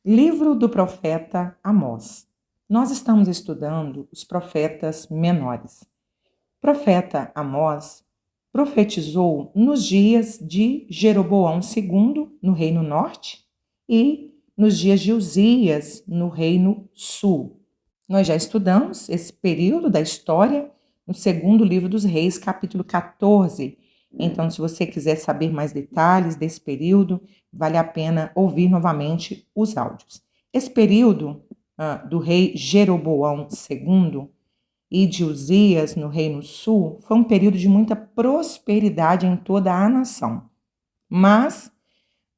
Livro do profeta Amós. Nós estamos estudando os profetas menores. O profeta Amós profetizou nos dias de Jeroboão II, no Reino Norte, e nos dias de Uzias, no Reino Sul. Nós já estudamos esse período da história no segundo livro dos Reis, capítulo 14. Então, se você quiser saber mais detalhes desse período, vale a pena ouvir novamente os áudios. Esse período do rei Jeroboão II e de Uzias no Reino Sul foi um período de muita prosperidade em toda a nação. Mas,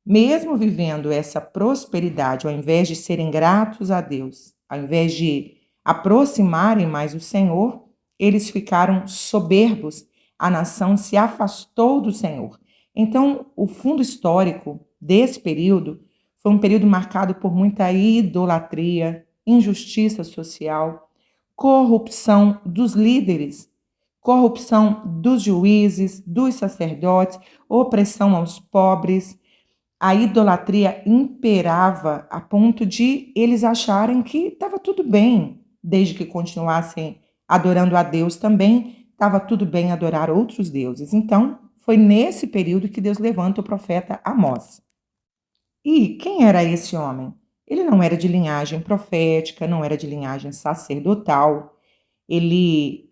mesmo vivendo essa prosperidade, ao invés de serem gratos a Deus, ao invés de aproximarem mais o Senhor, eles ficaram soberbos, a nação se afastou do Senhor. Então, o fundo histórico desse período foi um período marcado por muita idolatria, injustiça social, corrupção dos líderes, corrupção dos juízes, dos sacerdotes, opressão aos pobres. A idolatria imperava a ponto de eles acharem que estava tudo bem, desde que continuassem adorando a Deus também, estava tudo bem adorar outros deuses. Então, foi nesse período que Deus levanta o profeta Amós. E quem era esse homem? Ele não era de linhagem profética, não era de linhagem sacerdotal. Ele,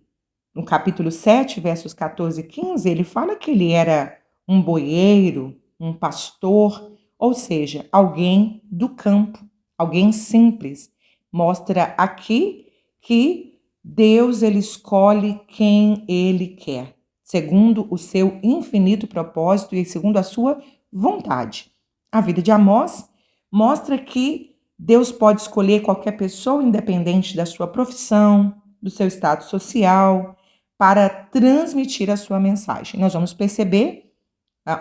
no capítulo 7, versos 14 e 15, ele fala que ele era um boieiro, um pastor, ou seja, alguém do campo, alguém simples. Mostra aqui que Deus ele escolhe quem ele quer, segundo o seu infinito propósito e segundo a sua vontade. A vida de Amós mostra que Deus pode escolher qualquer pessoa, independente da sua profissão, do seu status social, para transmitir a sua mensagem. Nós vamos perceber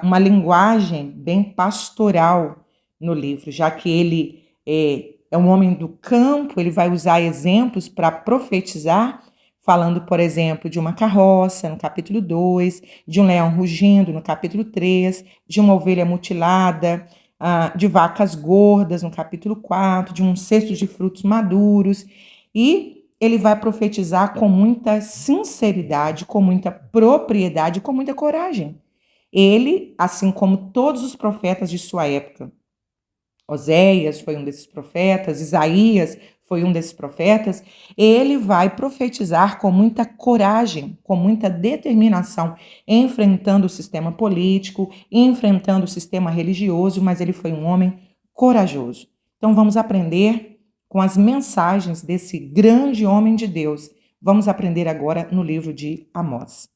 uma linguagem bem pastoral no livro, já que ele é um homem do campo, ele vai usar exemplos para profetizar, falando, por exemplo, de uma carroça, no capítulo 2, de um leão rugindo, no capítulo 3, de uma ovelha mutilada, de vacas gordas, no capítulo 4, de um cesto de frutos maduros, e ele vai profetizar com muita sinceridade, com muita propriedade, com muita coragem. Ele, assim como todos os profetas de sua época, Oséias foi um desses profetas, Isaías foi um desses profetas, ele vai profetizar com muita coragem, com muita determinação, enfrentando o sistema político, enfrentando o sistema religioso, mas ele foi um homem corajoso. Então vamos aprender com as mensagens desse grande homem de Deus. Vamos aprender agora no livro de Amós.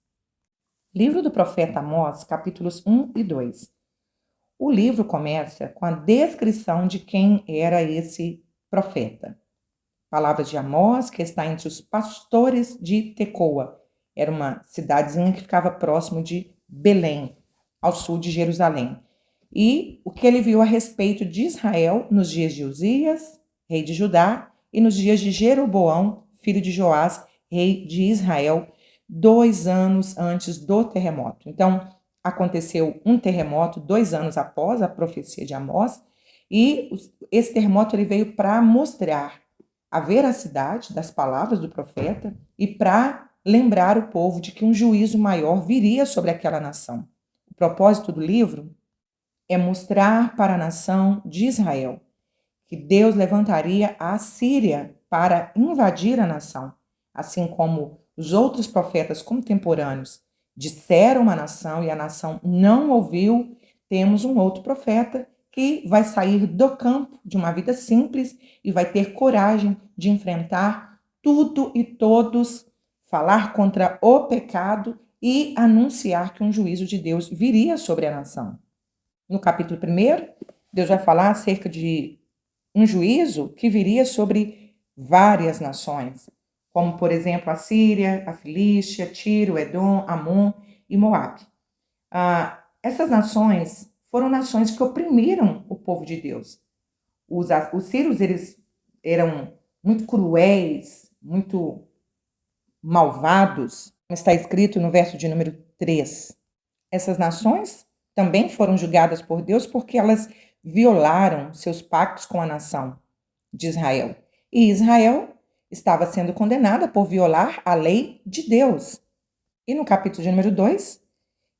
Livro do profeta Amós, capítulos 1 e 2. O livro começa com a descrição de quem era esse profeta. Palavras de Amós, que está entre os pastores de Tecoa. Era uma cidadezinha que ficava próximo de Belém, ao sul de Jerusalém. E o que ele viu a respeito de Israel nos dias de Uzias, rei de Judá, e nos dias de Jeroboão, filho de Joás, rei de Israel, 2 anos antes do terremoto. Então, aconteceu um terremoto 2 anos após a profecia de Amós, e esse terremoto ele veio para mostrar a veracidade das palavras do profeta e para lembrar o povo de que um juízo maior viria sobre aquela nação. O propósito do livro é mostrar para a nação de Israel que Deus levantaria a Assíria para invadir a nação, assim como os outros profetas contemporâneos disseram à nação e a nação não ouviu. Temos um outro profeta que vai sair do campo de uma vida simples e vai ter coragem de enfrentar tudo e todos, falar contra o pecado e anunciar que um juízo de Deus viria sobre a nação. No capítulo 1, Deus vai falar acerca de um juízo que viria sobre várias nações, como, por exemplo, a Síria, a Filístia, Tiro, Edom, Amon e Moabe. Essas nações foram nações que oprimiram o povo de Deus. Os sírios, eles eram muito cruéis, muito malvados, como está escrito no verso de número 3. Essas nações também foram julgadas por Deus porque elas violaram seus pactos com a nação de Israel. E Israel estava sendo condenada por violar a lei de Deus. E no capítulo de número 2,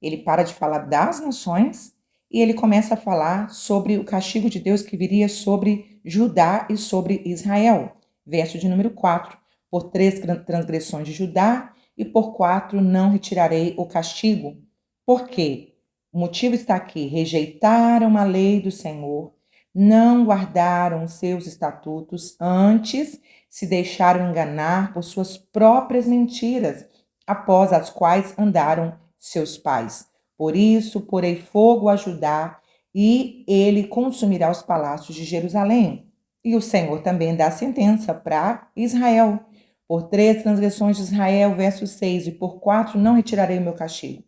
ele para de falar das nações e ele começa a falar sobre o castigo de Deus que viria sobre Judá e sobre Israel. Verso de número 4. Por 3 transgressões de Judá e por 4 não retirarei o castigo. Por quê? O motivo está aqui. Rejeitaram a lei do Senhor, não guardaram os seus estatutos, antes se deixaram enganar por suas próprias mentiras, após as quais andaram seus pais. Por isso, porei fogo a Judá, e ele consumirá os palácios de Jerusalém. E o Senhor também dá sentença para Israel. Por 3 transgressões de Israel, verso 6, e por 4 não retirarei o meu castigo.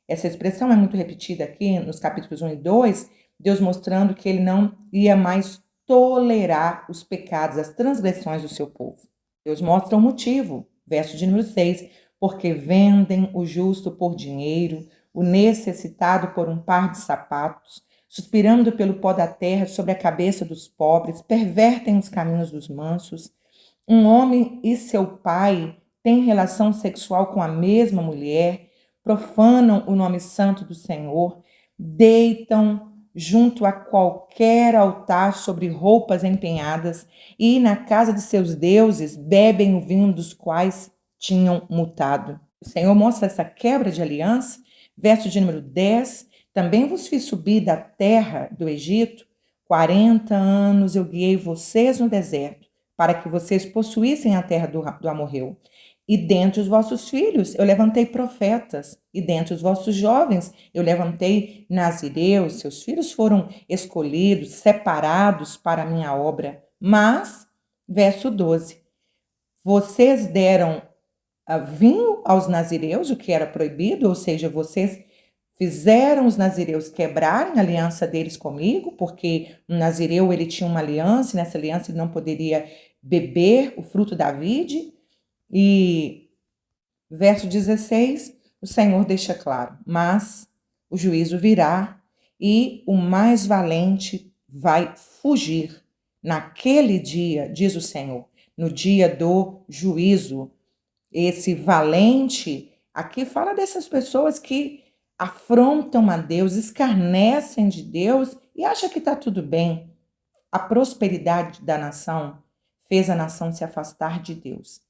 Essa expressão é muito repetida aqui nos capítulos 1 e 2, Deus mostrando que ele não ia mais tolerar os pecados, as transgressões do seu povo. Deus mostra o motivo, verso de número 6, porque vendem o justo por dinheiro, o necessitado por um par de sapatos, suspirando pelo pó da terra sobre a cabeça dos pobres, pervertem os caminhos dos mansos. Um homem e seu pai têm relação sexual com a mesma mulher, profanam o nome santo do Senhor, deitam junto a qualquer altar sobre roupas empenhadas e na casa de seus deuses bebem o vinho dos quais tinham mutado. O Senhor mostra essa quebra de aliança. Verso de número 10, também vos fiz subir da terra do Egito, 40 anos eu guiei vocês no deserto, para que vocês possuíssem a terra do amorreu. E dentre os vossos filhos eu levantei profetas, e dentre os vossos jovens eu levantei nazireus, seus filhos foram escolhidos, separados para a minha obra. Mas, verso 12, vocês deram vinho aos nazireus, o que era proibido, ou seja, vocês fizeram os nazireus quebrarem a aliança deles comigo, porque o nazireu ele tinha uma aliança, e nessa aliança ele não poderia beber o fruto da vide. E verso 16, o Senhor deixa claro, mas o juízo virá e o mais valente vai fugir naquele dia, diz o Senhor, no dia do juízo. Esse valente, aqui fala dessas pessoas que afrontam a Deus, escarnecem de Deus e acham que está tudo bem. A prosperidade da nação fez a nação se afastar de Deus.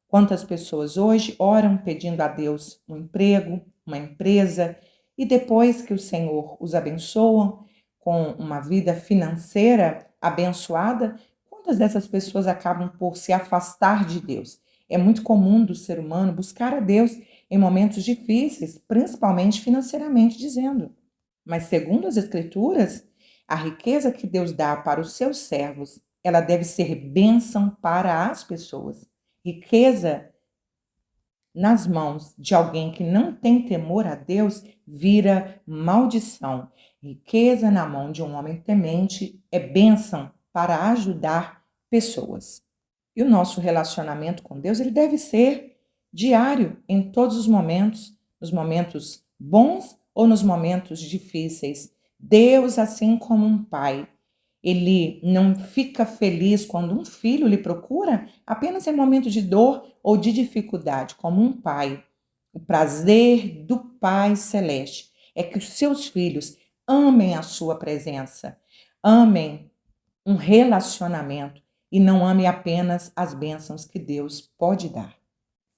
Quantas pessoas hoje oram pedindo a Deus um emprego, uma empresa, e depois que o Senhor os abençoa com uma vida financeira abençoada, quantas dessas pessoas acabam por se afastar de Deus? É muito comum do ser humano buscar a Deus em momentos difíceis, principalmente financeiramente dizendo. Mas segundo as Escrituras, a riqueza que Deus dá para os seus servos, ela deve ser bênção para as pessoas. Riqueza nas mãos de alguém que não tem temor a Deus vira maldição. Riqueza na mão de um homem temente é bênção para ajudar pessoas. E o nosso relacionamento com Deus, ele deve ser diário, em todos os momentos, nos momentos bons ou nos momentos difíceis. Deus, assim como um pai, ele não fica feliz quando um filho lhe procura apenas em momentos de dor ou de dificuldade, como um pai. O prazer do Pai Celeste é que os seus filhos amem a sua presença, amem um relacionamento e não ame apenas as bênçãos que Deus pode dar.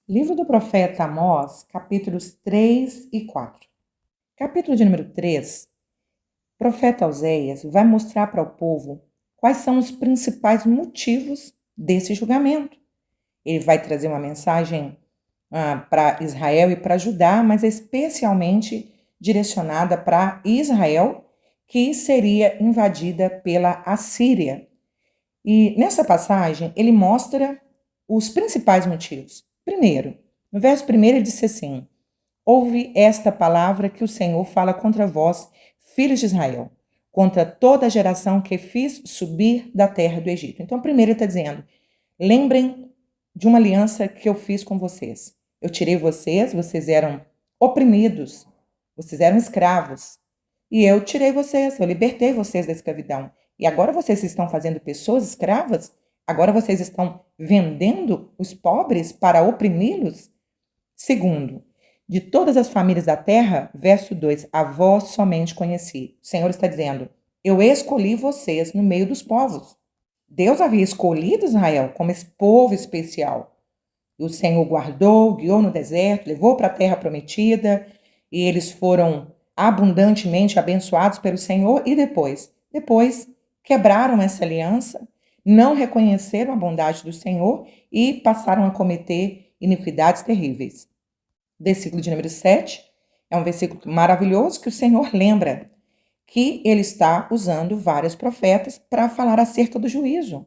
Livro do profeta Amós, capítulos 3 e 4. Capítulo de número 3, o profeta Oséias vai mostrar para o povo quais são os principais motivos desse julgamento. Ele vai trazer uma mensagem para Israel e para Judá, mas especialmente direcionada para Israel, que seria invadida pela Assíria. E nessa passagem, ele mostra os principais motivos. Primeiro, no verso 1 ele disse assim: ouve esta palavra que o Senhor fala contra vós, filhos de Israel, contra toda a geração que fiz subir da terra do Egito. Então, primeiro ele está dizendo, lembrem de uma aliança que eu fiz com vocês. Eu tirei vocês, vocês eram oprimidos, vocês eram escravos. e eu tirei vocês, eu libertei vocês da escravidão. E agora vocês estão fazendo pessoas escravas? Agora vocês estão vendendo os pobres para oprimi-los? Segundo, de todas as famílias da terra, verso 2, a vós somente conheci. O Senhor está dizendo, eu escolhi vocês no meio dos povos. Deus havia escolhido Israel como esse povo especial. E o Senhor guardou, guiou no deserto, levou para a terra prometida, e eles foram abundantemente abençoados pelo Senhor. E depois quebraram essa aliança, não reconheceram a bondade do Senhor e passaram a cometer iniquidades terríveis. Versículo de número 7 é um versículo maravilhoso que o Senhor lembra que ele está usando vários profetas para falar acerca do juízo.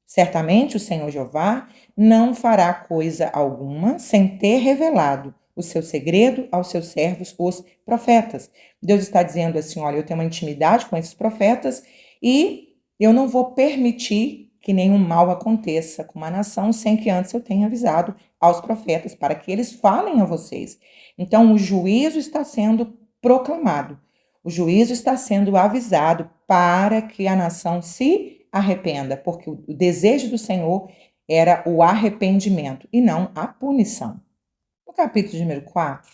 Certamente o Senhor Jeová não fará coisa alguma sem ter revelado o seu segredo aos seus servos, os profetas. Deus está dizendo assim, olha, eu tenho uma intimidade com esses profetas e eu não vou permitir que nenhum mal aconteça com uma nação sem que antes eu tenha avisado aos profetas para que eles falem a vocês. Então o juízo está sendo proclamado. O juízo está sendo avisado para que a nação se arrependa, porque o desejo do Senhor era o arrependimento e não a punição. No capítulo número 4,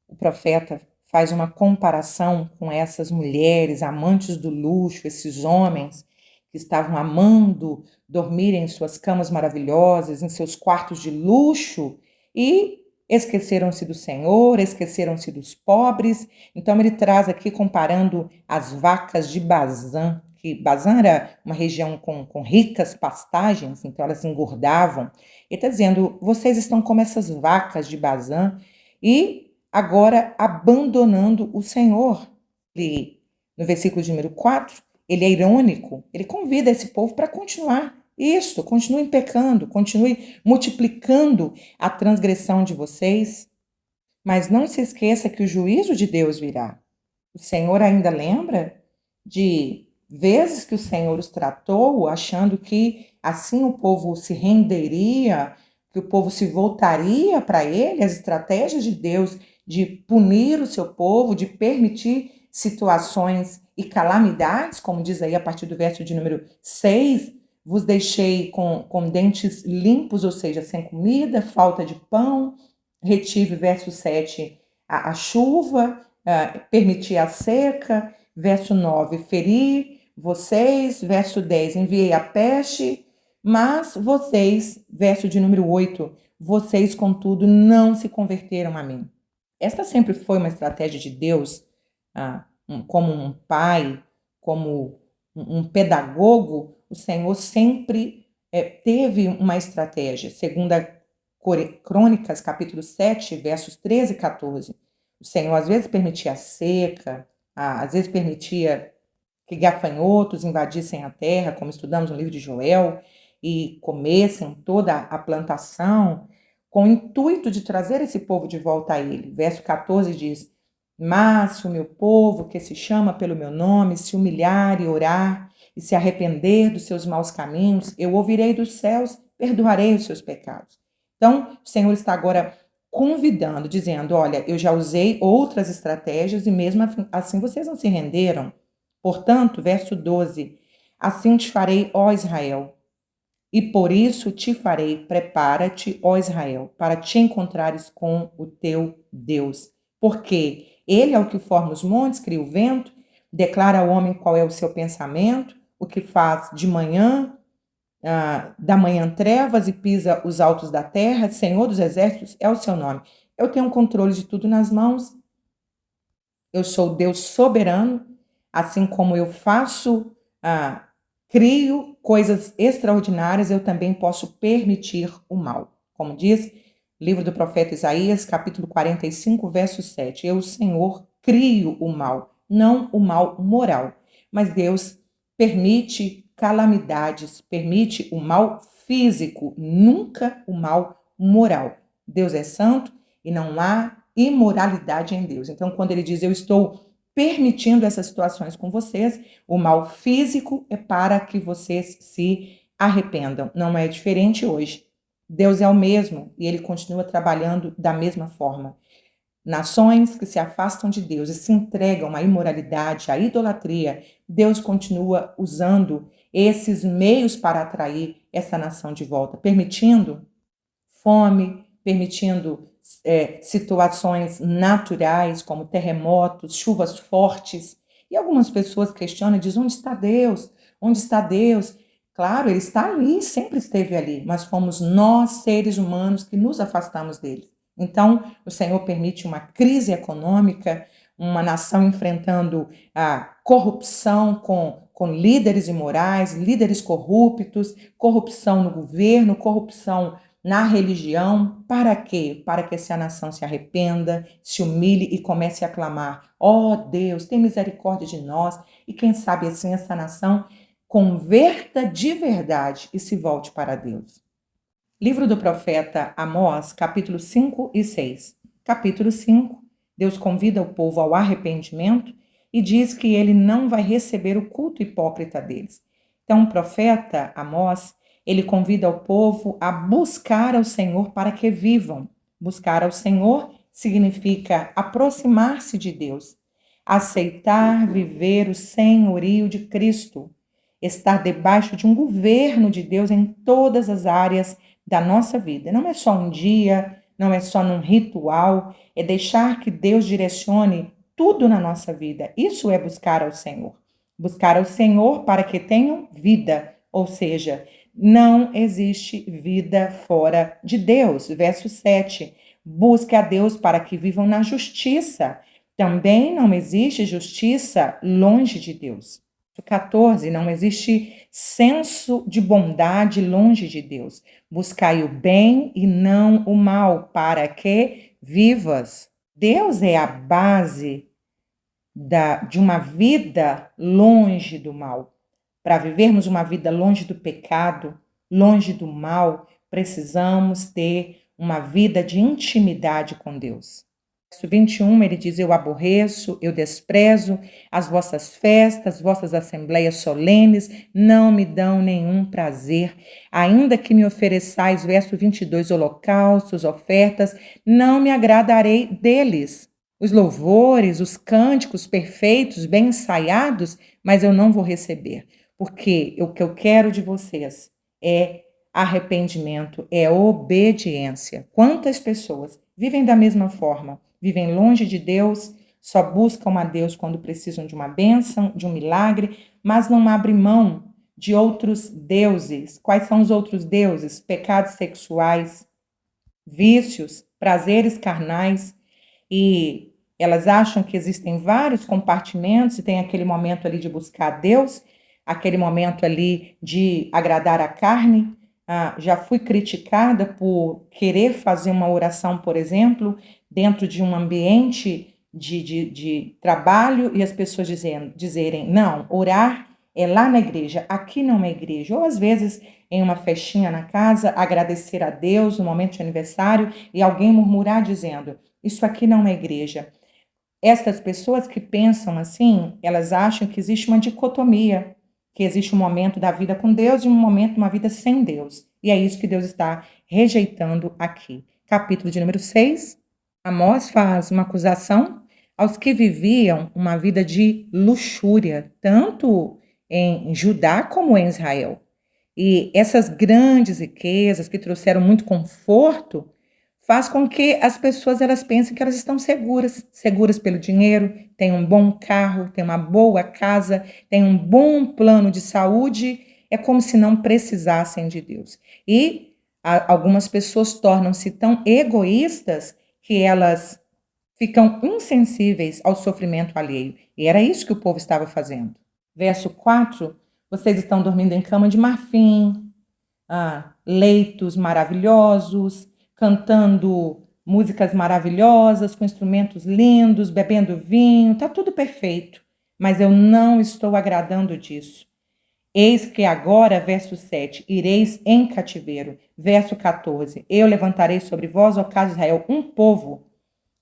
o profeta faz uma comparação com essas mulheres amantes do luxo, esses homens que estavam amando dormir em suas camas maravilhosas, em seus quartos de luxo e esqueceram-se do Senhor, esqueceram-se dos pobres. Então ele traz aqui comparando as vacas de Bazã, que Bazã era uma região com ricas pastagens, então elas engordavam. Ele está dizendo, vocês estão como essas vacas de Bazã e agora abandonando o Senhor. Ele, no versículo de número 4, ele é irônico, ele convida esse povo para continuar isso, continuem pecando, continue multiplicando a transgressão de vocês, mas não se esqueça que o juízo de Deus virá. O Senhor ainda lembra de vezes que o Senhor os tratou, achando que assim o povo se renderia, que o povo se voltaria para ele, as estratégias de Deus de punir o seu povo, de permitir situações e calamidades, como diz aí a partir do verso de número 6, vos deixei com dentes limpos, ou seja, sem comida, falta de pão, retive, verso 7, a chuva, permiti a seca, verso 9, feri vocês, verso 10, enviei a peste, mas vocês, verso de número 8, vocês, contudo, não se converteram a mim. Esta sempre foi uma estratégia de Deus, como um pai, como um pedagogo, o Senhor sempre teve uma estratégia. Segunda Crônicas, capítulo 7, versos 13 e 14. O Senhor às vezes permitia a seca, às vezes permitia que gafanhotos invadissem a terra, como estudamos no livro de Joel, e comessem toda a plantação, com o intuito de trazer esse povo de volta a ele. Verso 14 diz, mas se o meu povo, que se chama pelo meu nome, se humilhar e orar, e se arrepender dos seus maus caminhos, eu ouvirei dos céus, perdoarei os seus pecados. Então, o Senhor está agora convidando, dizendo, olha, eu já usei outras estratégias e mesmo assim vocês não se renderam. Portanto, verso 12, assim te farei, ó Israel, e por isso te farei, prepara-te, ó Israel, para te encontrares com o teu Deus. Porque ele é o que forma os montes, cria o vento, declara ao homem qual é o seu pensamento, o que faz de manhã, da manhã trevas e pisa os altos da terra, Senhor dos exércitos é o seu nome. Eu tenho um controle de tudo nas mãos, eu sou Deus soberano, assim como eu faço, crio coisas extraordinárias, eu também posso permitir o mal. Como diz livro do profeta Isaías, capítulo 45, verso 7. Eu, Senhor, crio o mal, não o mal moral, mas Deus permite calamidades, permite o mal físico, nunca o mal moral. Deus é santo e não há imoralidade em Deus. Então, quando ele diz, eu estou permitindo essas situações com vocês, o mal físico é para que vocês se arrependam. Não é diferente hoje. Deus é o mesmo e ele continua trabalhando da mesma forma. nações que se afastam de Deus e se entregam à imoralidade, à idolatria, Deus continua usando esses meios para atrair essa nação de volta, permitindo fome, permitindo situações naturais como terremotos, chuvas fortes. E algumas pessoas questionam e dizem: onde está Deus? Onde está Deus? Claro, ele está ali, sempre esteve ali, mas fomos nós, seres humanos, que nos afastamos dele. Então, o Senhor permite uma crise econômica, uma nação enfrentando a corrupção com líderes imorais, líderes corruptos, corrupção no governo, corrupção na religião. Para quê? Para que essa nação se arrependa, se humilhe e comece a clamar: ó Deus, tem misericórdia de nós. E quem sabe assim essa nação converta de verdade e se volte para Deus. Livro do profeta Amós, capítulo 5 e 6. Capítulo 5, Deus convida o povo ao arrependimento e diz que ele não vai receber o culto hipócrita deles. Então, o profeta Amós, ele convida o povo a buscar ao Senhor para que vivam. Buscar ao Senhor significa aproximar-se de Deus, aceitar viver o senhorio de Cristo, estar debaixo de um governo de Deus em todas as áreas da nossa vida. Não é só um dia, não é só num ritual, é deixar que Deus direcione tudo na nossa vida. Isso é buscar ao Senhor. Buscar ao Senhor para que tenham vida, ou seja, não existe vida fora de Deus. Verso 7. Busque a Deus para que vivam na justiça. Também não existe justiça longe de Deus. 14, não existe senso de bondade longe de Deus. Buscai o bem e não o mal, para que vivas. Deus é a base de uma vida longe do mal. Para vivermos uma vida longe do pecado, longe do mal, precisamos ter uma vida de intimidade com Deus. Verso 21, ele diz: eu aborreço, eu desprezo as vossas festas, vossas assembleias solenes, não me dão nenhum prazer. Ainda que me ofereçais, verso 22, holocaustos, ofertas, não me agradarei deles. Os louvores, os cânticos perfeitos, bem ensaiados, mas eu não vou receber, porque o que eu quero de vocês é arrependimento, é obediência. Quantas pessoas vivem da mesma forma? Vivem longe de Deus, só buscam a Deus quando precisam de uma bênção, de um milagre, mas não abrem mão de outros deuses. Quais são os outros deuses? Pecados sexuais, vícios, prazeres carnais, e elas acham que existem vários compartimentos e tem aquele momento ali de buscar a Deus, aquele momento ali de agradar a carne. Já fui criticada por querer fazer uma oração, por exemplo, dentro de um ambiente de trabalho e as pessoas dizerem: não, orar é lá na igreja, aqui não é igreja. Ou às vezes em uma festinha na casa, agradecer a Deus no momento de aniversário e alguém murmurar dizendo: isso aqui não é igreja. Estas pessoas que pensam assim, elas acham que existe uma dicotomia, que existe um momento da vida com Deus e um momento de uma vida sem Deus. E é isso que Deus está rejeitando aqui. Capítulo de número 6, Amós faz uma acusação aos que viviam uma vida de luxúria, tanto em Judá como em Israel. E essas grandes riquezas que trouxeram muito conforto faz com que as pessoas elas pensem que elas estão seguras pelo dinheiro, têm um bom carro, têm uma boa casa, têm um bom plano de saúde, é como se não precisassem de Deus. E algumas pessoas tornam-se tão egoístas que elas ficam insensíveis ao sofrimento alheio. E era isso que o povo estava fazendo. Verso 4, vocês estão dormindo em cama de marfim, leitos maravilhosos, cantando músicas maravilhosas, com instrumentos lindos, bebendo vinho, está tudo perfeito, mas eu não estou agradando disso. Eis que agora, verso 7, ireis em cativeiro. Verso 14, eu levantarei sobre vós, ó casa de Israel, um povo,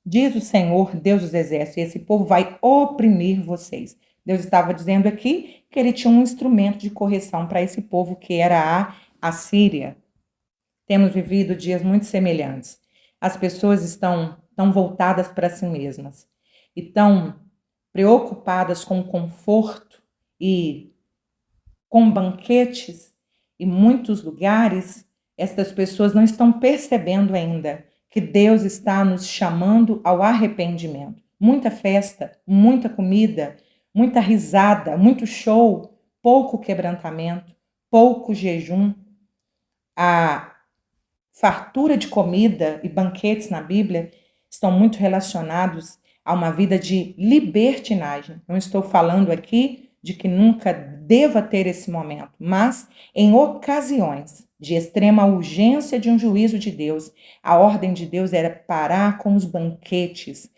diz o Senhor, Deus dos exércitos, e esse povo vai oprimir vocês. Deus estava dizendo aqui que ele tinha um instrumento de correção para esse povo, que era a Assíria. Temos vivido dias muito semelhantes. As pessoas estão tão voltadas para si mesmas e tão preocupadas com o conforto e com banquetes em muitos lugares, estas pessoas não estão percebendo ainda que Deus está nos chamando ao arrependimento. Muita festa, muita comida, muita risada, muito show, pouco quebrantamento, pouco jejum. A fartura de comida e banquetes na Bíblia estão muito relacionados a uma vida de libertinagem. Não estou falando aqui de que nunca deva ter esse momento, mas em ocasiões de extrema urgência de um juízo de Deus, a ordem de Deus era parar com os banquetes,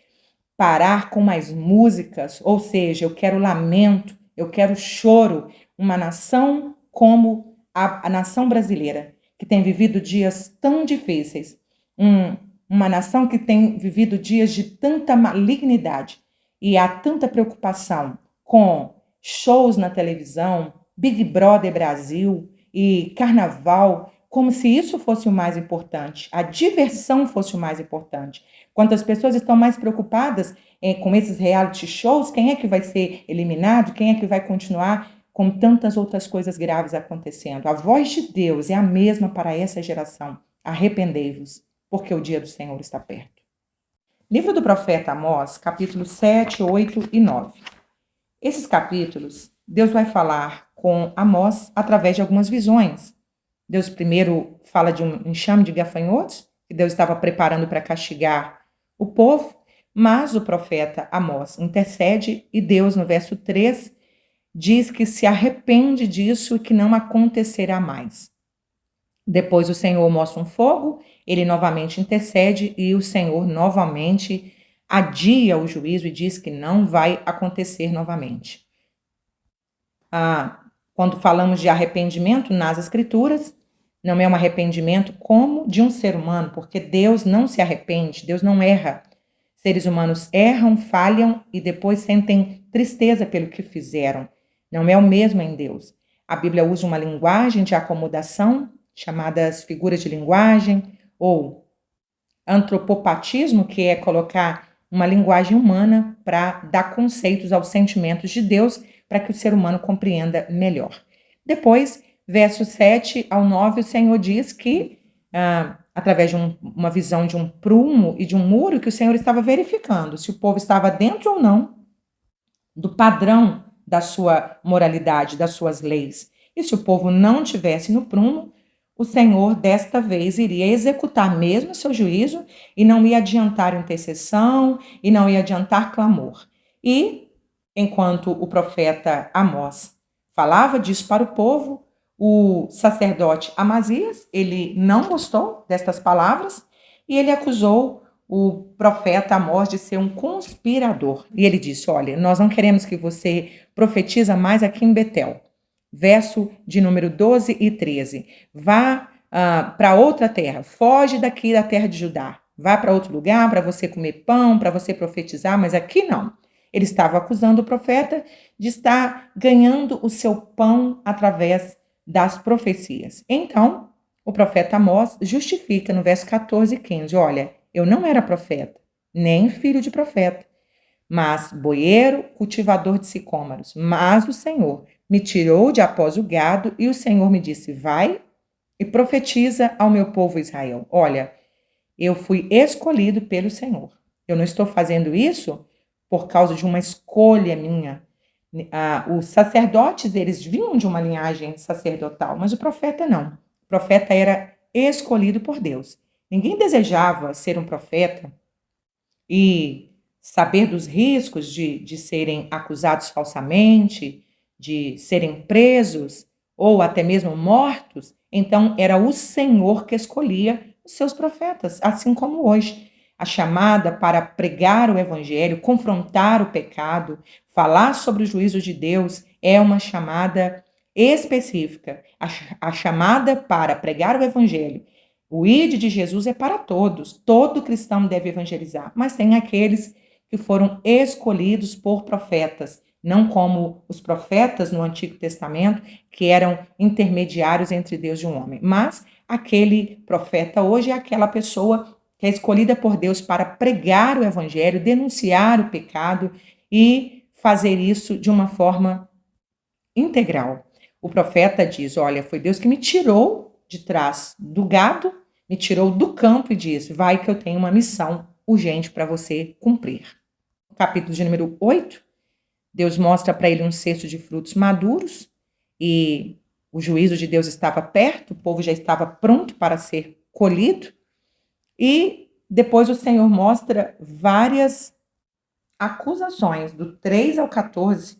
parar com mais músicas, ou seja, eu quero lamento, eu quero choro, uma nação como a nação brasileira, que tem vivido dias tão difíceis, uma nação que tem vivido dias de tanta malignidade e há tanta preocupação com shows na televisão, Big Brother Brasil e carnaval, como se isso fosse o mais importante, a diversão fosse o mais importante. Quantas pessoas estão mais preocupadas com esses reality shows, quem é que vai ser eliminado, quem é que vai continuar, com tantas outras coisas graves acontecendo. A voz de Deus é a mesma para essa geração. Arrependei-vos, porque o dia do Senhor está perto. Livro do profeta Amós, capítulos 7, 8 e 9. Esses capítulos, Deus vai falar com Amós através de algumas visões. Deus primeiro fala de um enxame de gafanhotos, que Deus estava preparando para castigar o povo, mas o profeta Amós intercede e Deus, no verso 3, diz que se arrepende disso e que não acontecerá mais. Depois o Senhor mostra um fogo, ele novamente intercede e o Senhor novamente adia o juízo e diz que não vai acontecer novamente. Quando falamos de arrependimento nas Escrituras, não é um arrependimento como de um ser humano, porque Deus não se arrepende, Deus não erra. Seres humanos erram, falham e depois sentem tristeza pelo que fizeram. Não é o mesmo em Deus. A Bíblia usa uma linguagem de acomodação, chamadas figuras de linguagem, ou antropopatismo, que é colocar uma linguagem humana para dar conceitos aos sentimentos de Deus, para que o ser humano compreenda melhor. Depois, versos 7 ao 9, o Senhor diz que, através de uma visão de um prumo e de um muro, que o Senhor estava verificando se o povo estava dentro ou não do padrão da sua moralidade, das suas leis. E se o povo não tivesse no prumo, o Senhor desta vez iria executar mesmo o seu juízo e não ia adiantar intercessão e não ia adiantar clamor. E, enquanto o profeta Amós falava disso para o povo, o sacerdote Amazias, ele não gostou destas palavras e ele acusou o profeta Amós de ser um conspirador. E ele disse, olha, nós não queremos que você profetiza mais aqui em Betel. Verso de número 12 e 13. Vá para outra terra, foge daqui da terra de Judá. Vá para outro lugar para você comer pão, para você profetizar, mas aqui não. Ele estava acusando o profeta de estar ganhando o seu pão através das profecias. Então, o profeta Amós justifica no verso 14 e 15. Olha, eu não era profeta, nem filho de profeta, mas boieiro, cultivador de sicômoros. Mas o Senhor me tirou de após o gado e o Senhor me disse, vai e profetiza ao meu povo Israel. Olha, eu fui escolhido pelo Senhor. Eu não estou fazendo isso por causa de uma escolha minha. Os sacerdotes, eles vinham de uma linhagem sacerdotal, mas o profeta não. O profeta era escolhido por Deus. Ninguém desejava ser um profeta e saber dos riscos de serem acusados falsamente, de serem presos ou até mesmo mortos. Então, era o Senhor que escolhia os seus profetas, assim como hoje. A chamada para pregar o evangelho, confrontar o pecado, falar sobre o juízo de Deus é uma chamada específica. A chamada para pregar o evangelho, o ide de Jesus é para todos. Todo cristão deve evangelizar, mas tem aqueles que foram escolhidos por profetas, não como os profetas no Antigo Testamento, que eram intermediários entre Deus e um homem, mas aquele profeta hoje é aquela pessoa que é escolhida por Deus para pregar o evangelho, denunciar o pecado e fazer isso de uma forma integral. O profeta diz: olha, foi Deus que me tirou de trás do gado, me tirou do campo e disse: vai que eu tenho uma missão urgente para você cumprir. No capítulo de número 8, Deus mostra para ele um cesto de frutos maduros e o juízo de Deus estava perto, o povo já estava pronto para ser colhido. E depois o Senhor mostra várias acusações, do 3 ao 14,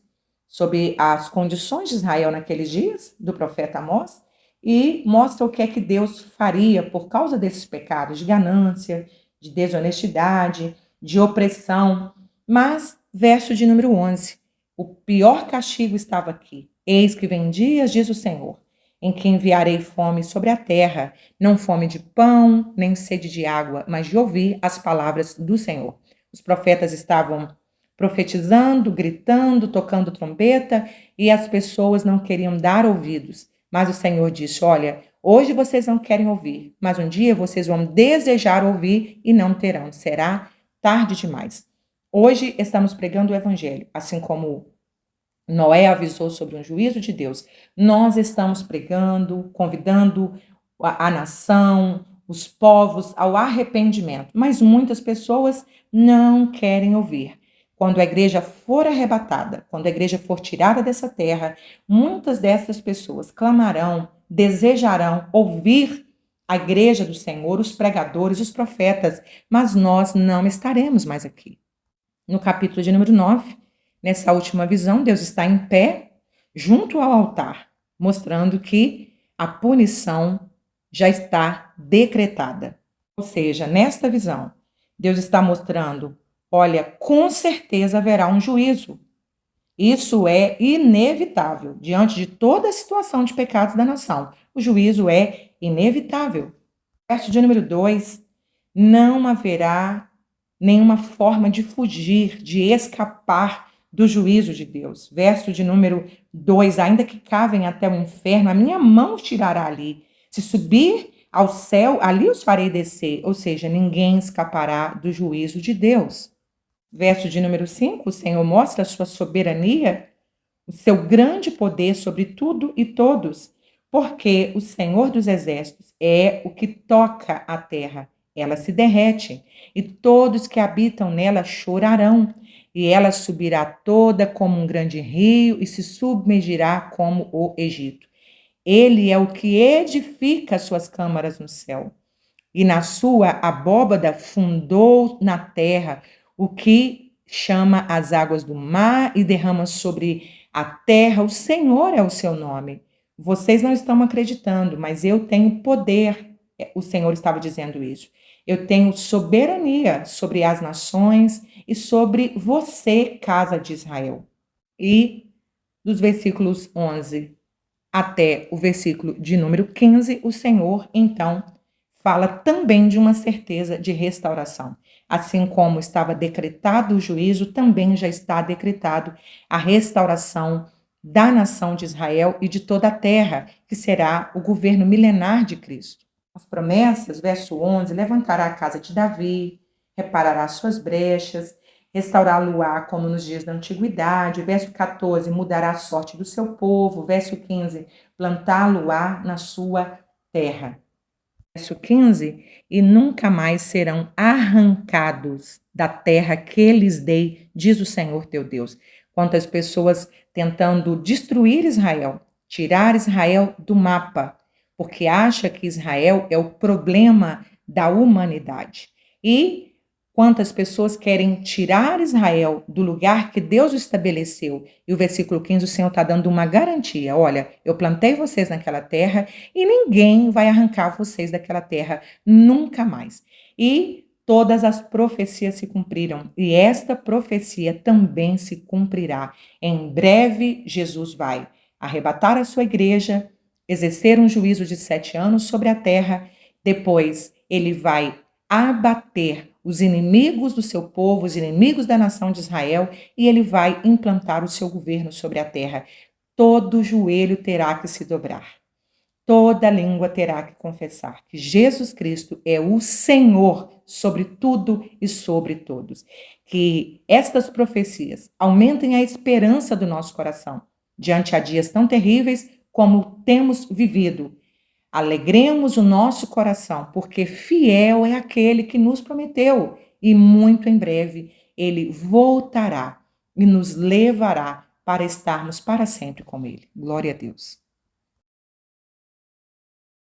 sobre as condições de Israel naqueles dias, do profeta Amós, e mostra o que é que Deus faria por causa desses pecados de ganância, de desonestidade, de opressão. Mas, verso de número 11, o pior castigo estava aqui. Eis que vem dias, diz o Senhor, em que enviarei fome sobre a terra, não fome de pão, nem sede de água, mas de ouvir as palavras do Senhor. Os profetas estavam profetizando, gritando, tocando trombeta, e as pessoas não queriam dar ouvidos. Mas o Senhor disse: olha, hoje vocês não querem ouvir, mas um dia vocês vão desejar ouvir e não terão. Será tarde demais. Hoje estamos pregando o evangelho, assim como Noé avisou sobre um juízo de Deus. Nós estamos pregando, convidando a nação, os povos ao arrependimento, mas muitas pessoas não querem ouvir. Quando a igreja for arrebatada, quando a igreja for tirada dessa terra, muitas dessas pessoas clamarão, desejarão ouvir a igreja do Senhor, os pregadores, os profetas, mas nós não estaremos mais aqui. No capítulo de número 9, nessa última visão, Deus está em pé, junto ao altar, mostrando que a punição já está decretada. Ou seja, nesta visão, Deus está mostrando: olha, com certeza haverá um juízo. Isso é inevitável. Diante de toda a situação de pecados da nação, o juízo é inevitável. Verso de número 2, não haverá nenhuma forma de fugir, de escapar do juízo de Deus. Verso de número 2, ainda que cavem até o inferno, a minha mão os tirará ali. Se subir ao céu, ali os farei descer. Ou seja, ninguém escapará do juízo de Deus. Verso de número 5, o Senhor mostra a sua soberania, o seu grande poder sobre tudo e todos, porque o Senhor dos exércitos é o que toca a terra. Ela se derrete, e todos que habitam nela chorarão, e ela subirá toda como um grande rio e se submergirá como o Egito. Ele é o que edifica suas câmaras no céu, e na sua abóbada fundou na terra o que chama as águas do mar e derrama sobre a terra. O Senhor é o seu nome. Vocês não estão acreditando, mas eu tenho poder. O Senhor estava dizendo isso. Eu tenho soberania sobre as nações e sobre você, casa de Israel. E dos versículos 11 até o versículo de número 15, o Senhor, então, fala também de uma certeza de restauração. Assim como estava decretado o juízo, também já está decretado a restauração da nação de Israel e de toda a terra, que será o governo milenar de Cristo. As promessas, verso 11, levantará a casa de Davi, reparará suas brechas, restaurá-lo-á como nos dias da antiguidade. Verso 14, mudará a sorte do seu povo. Verso 15, plantá-lo-á na sua terra. Verso 15, e nunca mais serão arrancados da terra que lhes dei, diz o Senhor teu Deus. Quantas pessoas tentando destruir Israel, tirar Israel do mapa, porque acha que Israel é o problema da humanidade. E quantas pessoas querem tirar Israel do lugar que Deus estabeleceu. E o versículo 15, o Senhor está dando uma garantia. Olha, eu plantei vocês naquela terra e ninguém vai arrancar vocês daquela terra nunca mais. E todas as profecias se cumpriram. E esta profecia também se cumprirá. Em breve, Jesus vai arrebatar a sua igreja, exercer um juízo de 7 anos sobre a terra. Depois, ele vai abater os inimigos do seu povo, os inimigos da nação de Israel, e ele vai implantar o seu governo sobre a terra. Todo joelho terá que se dobrar. toda língua terá que confessar que Jesus Cristo é o Senhor sobre tudo e sobre todos. Que estas profecias aumentem a esperança do nosso coração diante a dias tão terríveis como temos vivido. Alegremos o nosso coração, porque fiel é aquele que nos prometeu, e muito em breve ele voltará e nos levará para estarmos para sempre com ele. Glória a Deus.